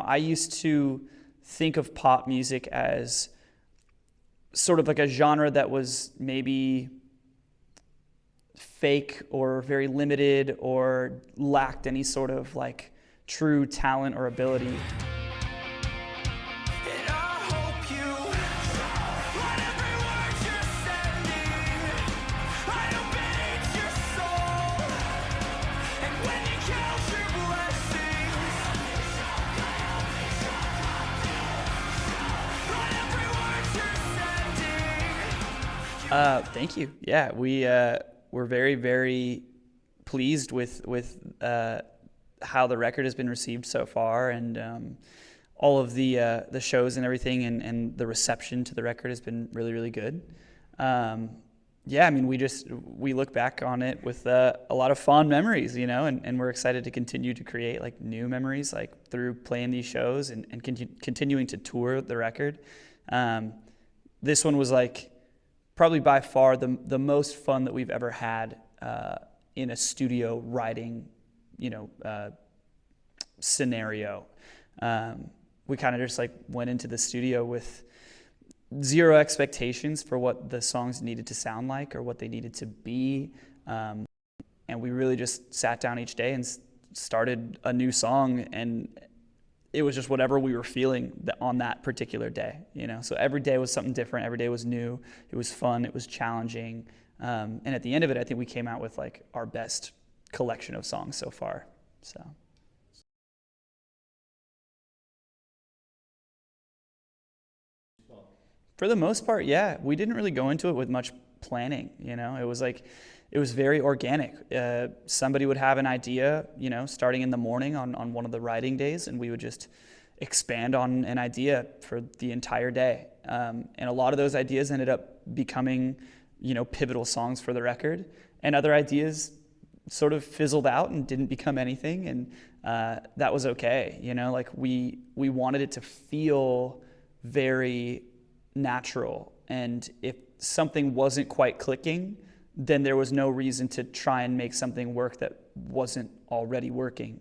I used to think of pop music as sort of like a genre that was maybe fake or very limited or lacked any sort of like true talent or ability. Thank you. Yeah, we're very, very pleased with how the record has been received so far, and all of the shows and everything, and the reception to the record has been really, really good. Yeah, I mean, we look back on it with a lot of fond memories, and we're excited to continue to create like new memories, like through playing these shows and continuing to tour the record. This one was like probably by far the most fun that we've ever had in a studio writing, scenario. We kind of just like went into the studio with zero expectations for what the songs needed to sound like or what they needed to be, and we really just sat down each day and started a new song, and it was just whatever we were feeling on that particular day, So every day was something different. Every day was new. It was fun. It was challenging. And at the end of it, I think we came out with like our best collection of songs so far. So. For the most part, yeah. We didn't really go into it with much planning, It was very organic. Somebody would have an idea, starting in the morning on one of the writing days, and we would just expand on an idea for the entire day. And a lot of those ideas ended up becoming, pivotal songs for the record. And other ideas sort of fizzled out and didn't become anything, and that was okay. Like we wanted it to feel very natural, and if something wasn't quite clicking, then there was no reason to try and make something work that wasn't already working.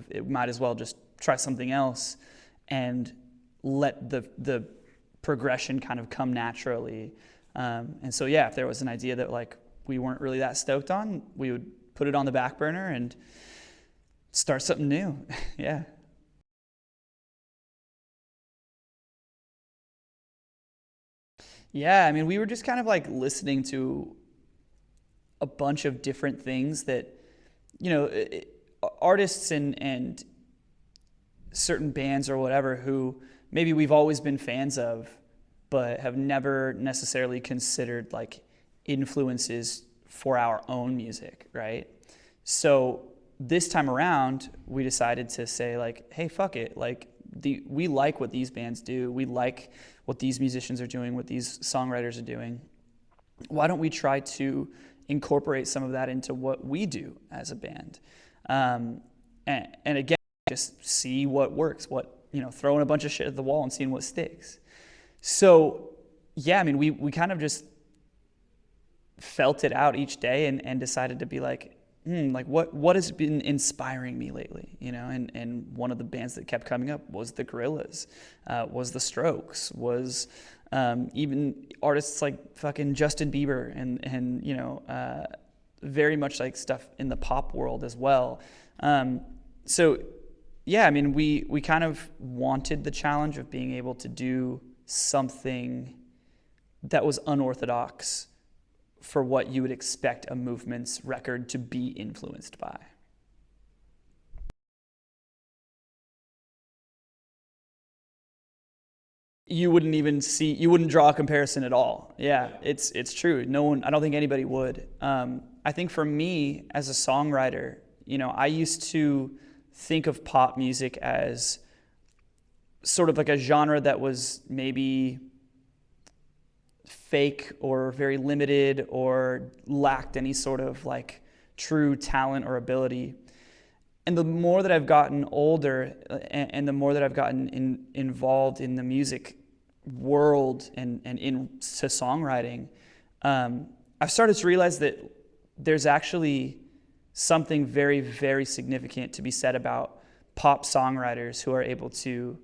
It might as well just try something else and let the progression kind of come naturally. And so, yeah, if there was an idea that like we weren't really that stoked on, we would put it on the back burner and start something new. Yeah. Yeah, I mean, we were just kind of like listening to a bunch of different things that, artists and certain bands or whatever who maybe we've always been fans of, but have never necessarily considered like influences for our own music, right? So this time around, we decided to say like, hey, fuck it. Like we like what these bands do. We like what these musicians are doing, what these songwriters are doing. Why don't we try to incorporate some of that into what we do as a band? And again, just see what works, throwing a bunch of shit at the wall and seeing what sticks. So, yeah, I mean, we kind of just felt it out each day and decided to be like, what has been inspiring me lately, And one of the bands that kept coming up was the Gorillaz, was the Strokes, was even artists like fucking Justin Bieber, and very much like stuff in the pop world as well. So yeah, I mean, we kind of wanted the challenge of being able to do something that was unorthodox for what you would expect a movement's record to be influenced by. You wouldn't draw a comparison at all. Yeah, it's true. I don't think anybody would. I think for me as a songwriter, I used to think of pop music as sort of like a genre that was maybe fake or very limited or lacked any sort of like true talent or ability. And the more that I've gotten older and the more that I've gotten involved in the music world and into songwriting, I've started to realize that there's actually something very, very significant to be said about pop songwriters who are able to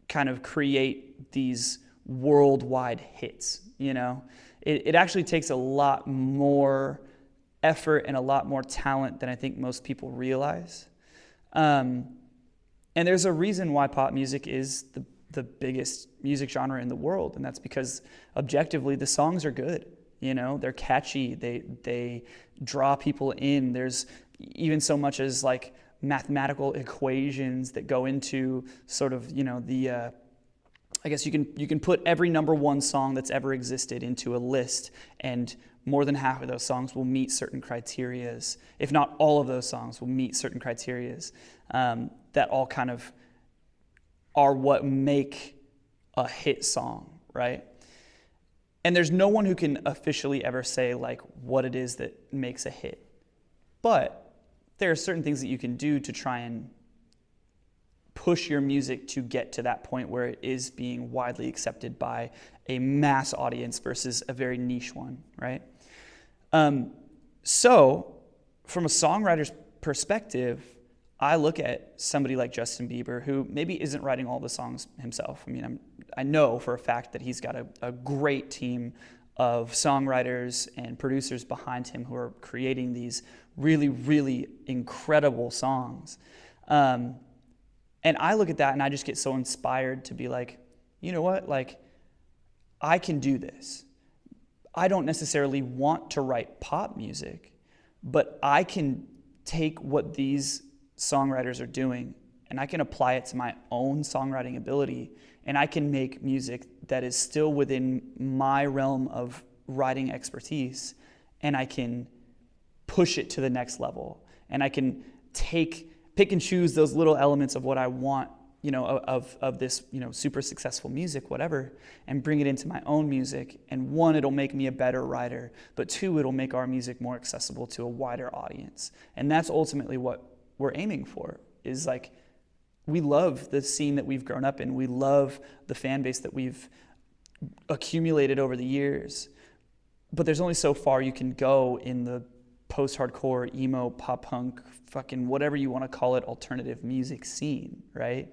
kind of create these worldwide hits. It actually takes a lot more effort and a lot more talent than I think most people realize. And there's a reason why pop music is the biggest music genre in the world, and that's because objectively the songs are good. They're catchy. They draw people in. There's even so much as like mathematical equations that go into sort of I guess you can put every number one song that's ever existed into a list, and more than half of those songs will meet certain criterias. If not all of those songs will meet certain criterias that all kind of are what make a hit song, right? And there's no one who can officially ever say like what it is that makes a hit. But there are certain things that you can do to try and push your music to get to that point where it is being widely accepted by a mass audience versus a very niche one, right? So from a songwriter's perspective, I look at somebody like Justin Bieber, who maybe isn't writing all the songs himself. I mean, I know for a fact that he's got a great team of songwriters and producers behind him who are creating these really, really incredible songs. And I look at that and I just get so inspired to be like, you know what? Like, I can do this. I don't necessarily want to write pop music, but I can take what these songwriters are doing and I can apply it to my own songwriting ability, and I can make music that is still within my realm of writing expertise, and I can push it to the next level, and I can pick and choose those little elements of what I want, of this, super successful music, whatever, and bring it into my own music. And one, it'll make me a better writer, but two, it'll make our music more accessible to a wider audience. And that's ultimately what we're aiming for, is like, we love the scene that we've grown up in. We love the fan base that we've accumulated over the years, but there's only so far you can go in the post-hardcore, emo, pop-punk, fucking whatever you want to call it, alternative music scene, right?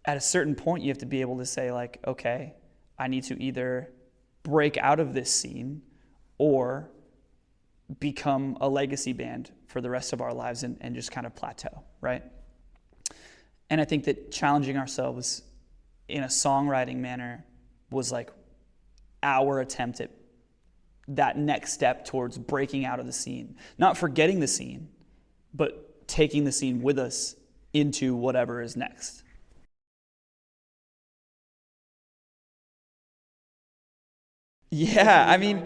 At a certain point, you have to be able to say like, okay, I need to either break out of this scene or become a legacy band for the rest of our lives and just kind of plateau, right? And I think that challenging ourselves in a songwriting manner was like our attempt at that next step towards breaking out of the scene. Not forgetting the scene, but taking the scene with us into whatever is next. Yeah, I mean,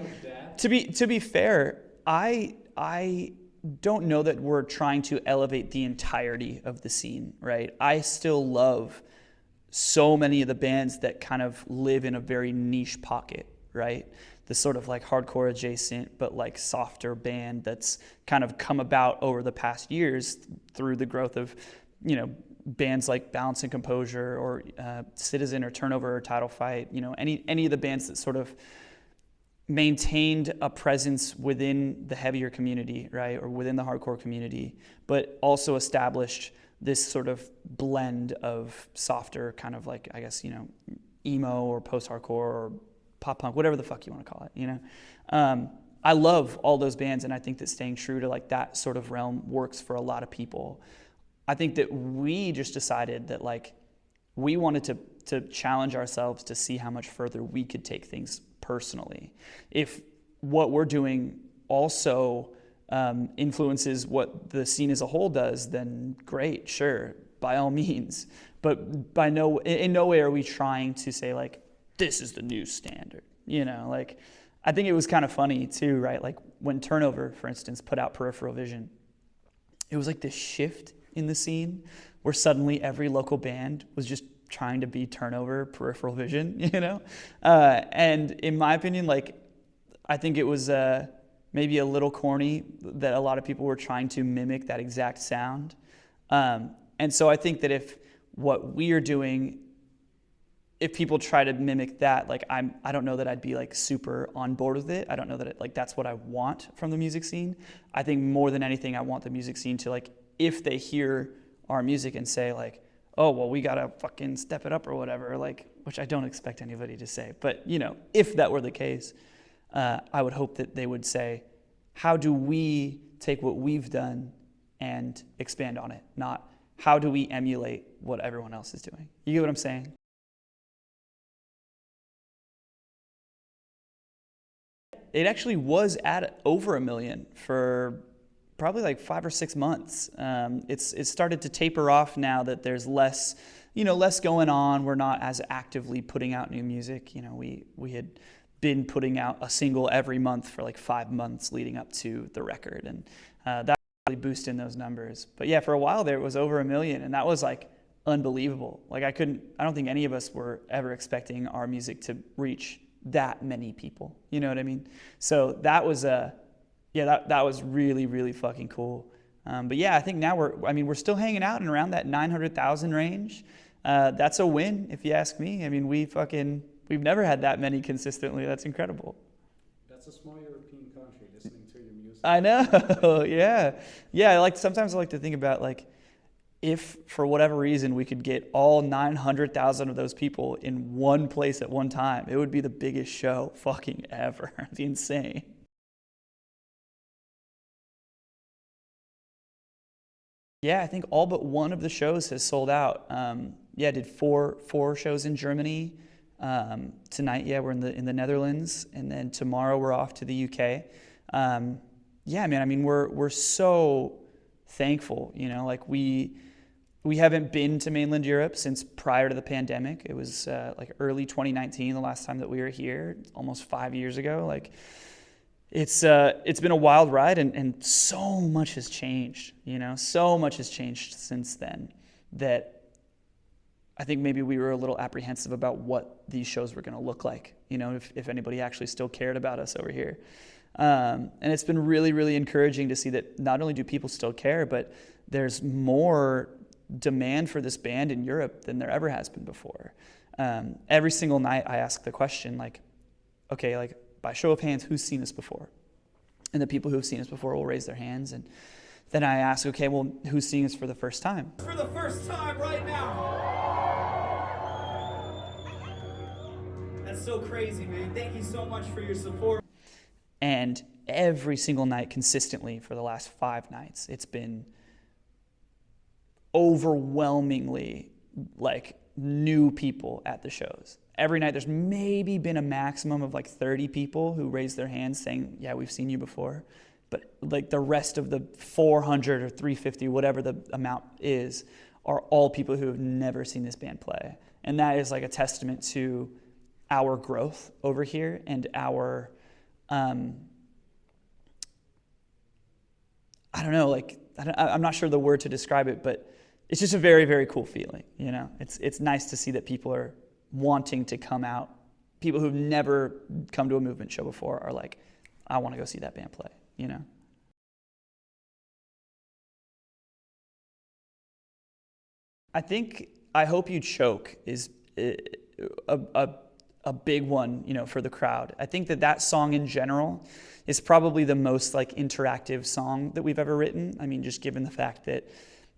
to be fair, I don't know that we're trying to elevate the entirety of the scene, right? I still love so many of the bands that kind of live in a very niche pocket, right? The sort of like hardcore adjacent, but like softer band that's kind of come about over the past years through the growth of, bands like Balance and Composure or Citizen or Turnover or Title Fight, any of the bands that sort of maintained a presence within the heavier community, right, or within the hardcore community, but also established this sort of blend of softer kind of like, I guess, emo or post-hardcore or pop-punk, whatever the fuck you want to call it, I love all those bands, and I think that staying true to like that sort of realm works for a lot of people. I think that we just decided that like we wanted to challenge ourselves to see how much further we could take things personally. If what we're doing also influences what the scene as a whole does, then great, sure, by all means. But in no way are we trying to say like, this is the new standard, like, I think it was kind of funny too, right? Like when Turnover, for instance, put out Peripheral Vision, it was like this shift in the scene where suddenly every local band was just trying to be Turnover, Peripheral Vision, and in my opinion, like, I think it was maybe a little corny that a lot of people were trying to mimic that exact sound. And so I think that if what we are doing, if people try to mimic that, like I don't know that I'd be like super on board with it. I don't know that that's what I want from the music scene. I think more than anything, I want the music scene to like, if they hear our music and say like, oh, well, we gotta fucking step it up or whatever, like, which I don't expect anybody to say. But, you know, if that were the case, I would hope that they would say, how do we take what we've done and expand on it? Not how do we emulate what everyone else is doing? You get what I'm saying? It actually was at over 1 million for probably like 5 or 6 months. It's started to taper off now that there's less going on. We're not as actively putting out new music. You know, we had been putting out a single every month for like 5 months leading up to the record, and that really boosted those numbers. But yeah, for a while there, it was over 1 million, and that was like unbelievable. Like I don't think any of us were ever expecting our music to reach that many people. You know what I mean? So that was that was really, really fucking cool. But yeah, I think now we're still hanging out in around that 900,000 range. That's a win, if you ask me. I mean, we've never had that many consistently. That's incredible. That's a small European country listening to your music. I know. Yeah. Sometimes I like to think about like, if for whatever reason we could get all 900,000 of those people in one place at one time, it would be the biggest show fucking ever. It'd be insane. Yeah, I think all but one of the shows has sold out. Did four shows in Germany. Tonight, we're in the Netherlands, and then tomorrow we're off to the UK. We're so thankful. You know, like we haven't been to mainland Europe since prior to the pandemic. It was like early 2019, the last time that we were here, almost 5 years ago. Like it's been a wild ride, and so much has changed. You know, so much has changed since then that I think maybe we were a little apprehensive about what these shows were going to look like. You know, if anybody actually still cared about us over here. And it's been really, really encouraging to see that not only do people still care, but there's more demand for this band in Europe than there ever has been before. Every single night I ask the question, like, okay, like by show of hands, who's seen us before? And the people who have seen us before will raise their hands. And then I ask, okay, well, who's seeing us for the first time? For the first time right now. That's so crazy, man. Thank you so much for your support. And every single night consistently for the last 5 nights, it's been overwhelmingly like new people at the shows. Every night there's maybe been a maximum of like 30 people who raise their hands saying, yeah, we've seen you before. But like the rest of the 400 or 350, whatever the amount is, are all people who have never seen this band play. And that is like a testament to our growth over here and our, I'm not sure the word to describe it, but it's just a very, very cool feeling. You know, it's nice to see that people are wanting to come out. People who've never come to a movement show before are like, I want to go see that band play, you know? I hope You Choke is a big one, you know, for the crowd. I think that song in general is probably the most like interactive song that we've ever written. I mean, just given the fact that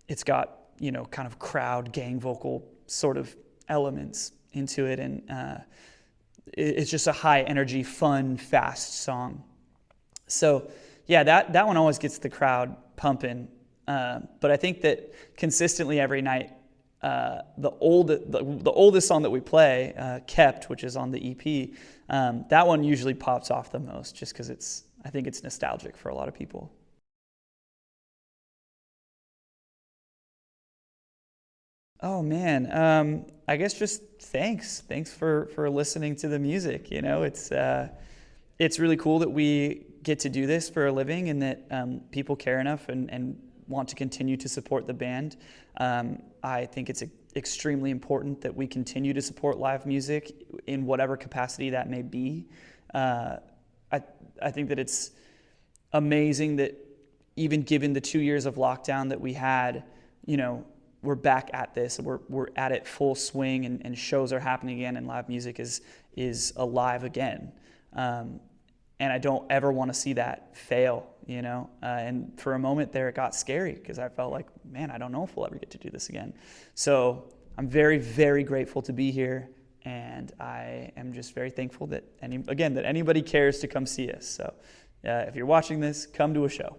it's got, you know, kind of crowd gang vocal sort of elements into it, and it's just a high energy, fun, fast song. So yeah, that one always gets the crowd pumping. But I think that consistently every night, the oldest song that we play, Kept, which is on the EP, that one usually pops off the most just because I think it's nostalgic for a lot of people. Oh man, I guess just thanks for listening to the music. You know, it's really cool that we get to do this for a living, and that people care enough and want to continue to support the band. I think it's extremely important that we continue to support live music in whatever capacity that may be. I think that it's amazing that even given the 2 years of lockdown that we had, you know, we're back at this. We're at it full swing, and shows are happening again, and live music is alive again. And I don't ever want to see that fail. you know, and for a moment there it got scary because I felt like, man, I don't know if we'll ever get to do this again. So I'm very, very grateful to be here, and I am just very thankful that that anybody cares to come see us. So if you're watching this, come to a show.